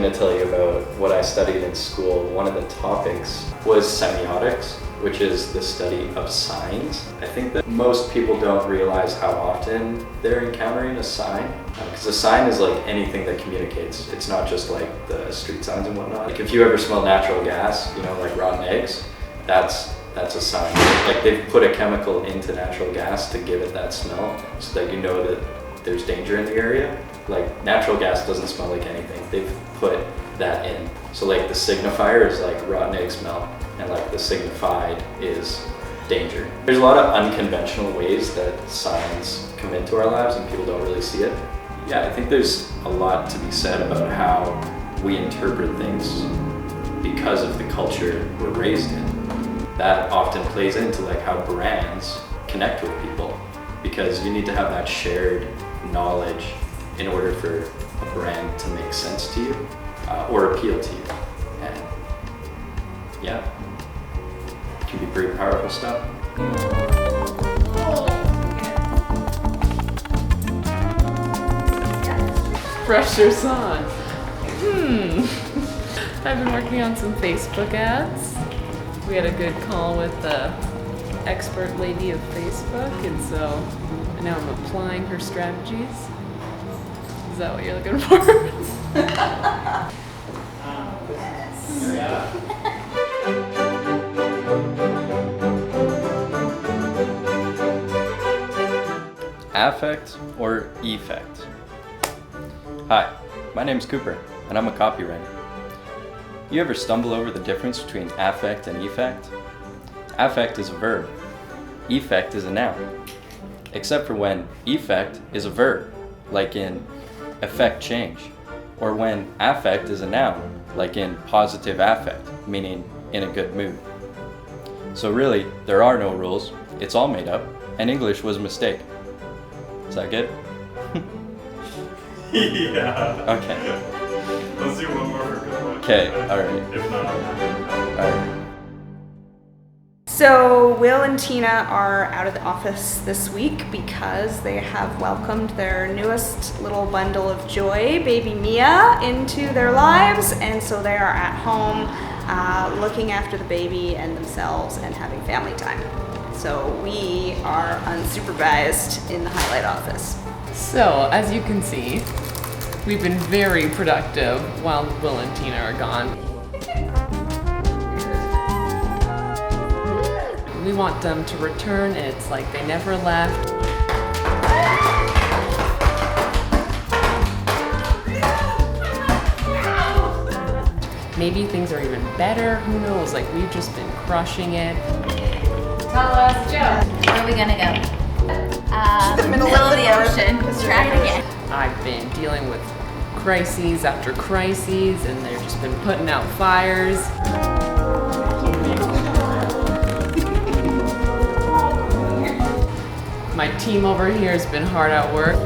going to tell you about what I studied in school. One of the topics was semiotics, which is the study of signs. I think that most people don't realize how often they're encountering a sign, because a sign is like anything that communicates. It's not just like the street signs and whatnot. Like if you ever smell natural gas, you know, like rotten eggs, that's a sign. Like they've put a chemical into natural gas to give it that smell so that you know that there's danger in the area. Like natural gas doesn't smell like anything. They've put that in. So like the signifier is like rotten egg smell, and like the signified is danger. There's a lot of unconventional ways that signs come into our lives and people don't really see it. Yeah, I think there's a lot to be said about how we interpret things because of the culture we're raised in. That often plays into like how brands connect with people, because you need to have that shared knowledge in order for a brand to make sense to you or appeal to you. And yeah, it can be pretty powerful stuff. Pressure's on. I've been working on some Facebook ads. We had a good call with the expert lady of Facebook, and so now I'm applying her strategies. Is that what you're looking for? Affect or effect? Hi, my name's Cooper, and I'm a copywriter. You ever stumble over the difference between affect and effect? Affect is a verb. Effect is a noun. Except for when effect is a verb, like in affect change, or when affect is a noun, like in positive affect, meaning in a good mood. So really, there are no rules, it's all made up, and English was a mistake. Is that good? Yeah. Okay. Let's do one more for good one. Okay, alright. If not, Alright. So Will and Tina are out of the office this week because they have welcomed their newest little bundle of joy, baby Mia, into their lives, and so they are at home looking after the baby and themselves and having family time. So we are unsupervised in the Hiilite office. So, as you can see, we've been very productive while Will and Tina are gone. We want them to return, and it's like they never left. Maybe things are even better, who knows? Like, we've just been crushing it. Tell us, Joe. Where are we gonna go? The middle of the ocean. Let's try it again. I've been dealing with crises after crises, and they've just been putting out fires. My team over here has been hard at work.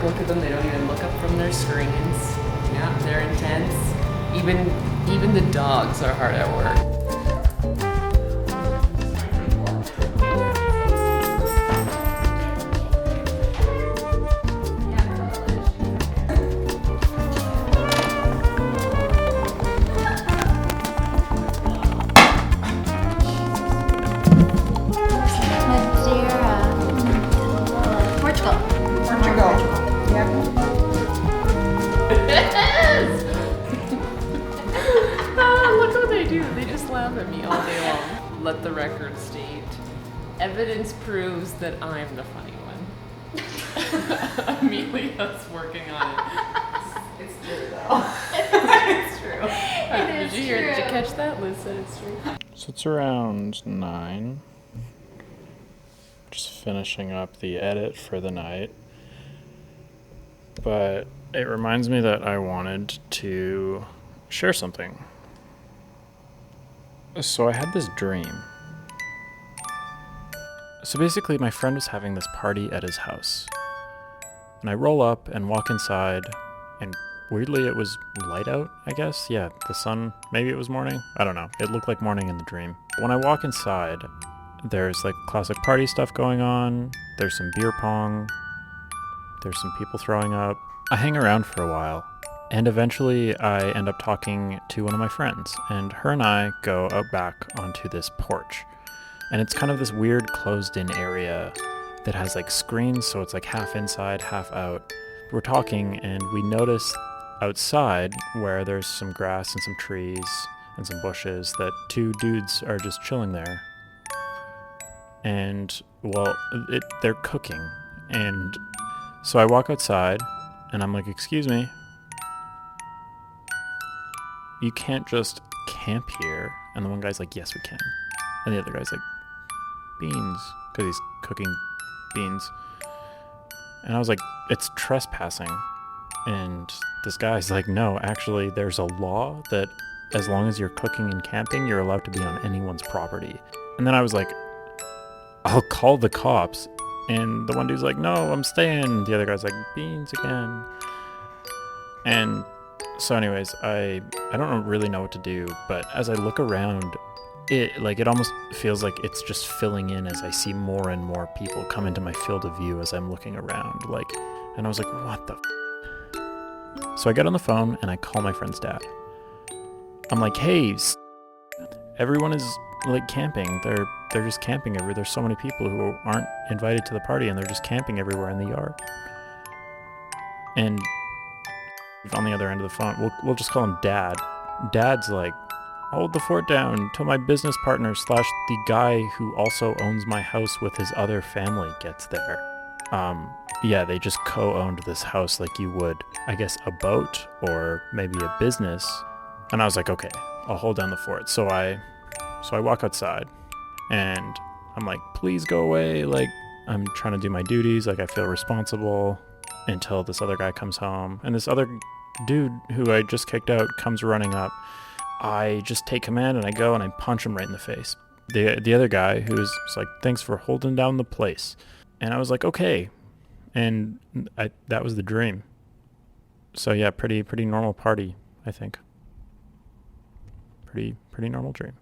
Look at them, they don't even look up from their screens. Yeah, they're intense. Even the dogs are hard at work. At me all day long. Let the record state. Evidence proves that I'm the funny one. Amelia's working on it. It's true though. It's true. Did you catch that? Liz said it's true. So it's around 9. Just finishing up the edit for the night. But it reminds me that I wanted to share something. So I had this dream. So basically my friend was having this party at his house. And I roll up and walk inside, and weirdly it was light out, I guess. Yeah, the sun, maybe it was morning. I don't know. It looked like morning in the dream. When I walk inside, There's like classic party stuff going on. There's some beer pong. There's some people throwing up. I hang around for a while, and eventually I end up talking to one of my friends, and her and I go out back onto this porch. And it's kind of this weird closed-in area that has like screens, so it's like half inside, half out. We're talking, and we notice outside, where there's some grass and some trees and some bushes, that two dudes are just chilling there. And, well, they're cooking. And so I walk outside, and I'm like, excuse me, you can't just camp here. And the one guy's like, yes, we can. And the other guy's like, beans, because he's cooking beans. And I was like, it's trespassing. And this guy's like, no, actually, there's a law that as long as you're cooking and camping, you're allowed to be on anyone's property. And then I was like, I'll call the cops. And the one dude's like, no, I'm staying. The other guy's like, beans again. And so anyways, I don't really know what to do, but as I look around, it almost feels like it's just filling in as I see more and more people come into my field of view as I'm looking around. And I was like, what the f-? So I get on the phone and I call my friend's dad. I'm like, hey, everyone is like camping. They're just camping everywhere. There's so many people who aren't invited to the party and they're just camping everywhere in the yard. And on the other end of the phone, we'll just call him Dad. Dad's like, hold the fort down till my business partner / the guy who also owns my house with his other family gets there. Yeah, they just co-owned this house like you would, I guess, a boat or maybe a business. And I was like, okay, I'll hold down the fort. So I walk outside and I'm like, please go away. Like, I'm trying to do my duties. Like, I feel responsible until this other guy comes home. And this other dude who I just kicked out comes running up. I just take command and I go and I punch him right in the face. The other guy who was like, thanks for holding down the place. And I was like, okay. And that was the dream. So yeah, pretty normal party, I think. Pretty normal dream.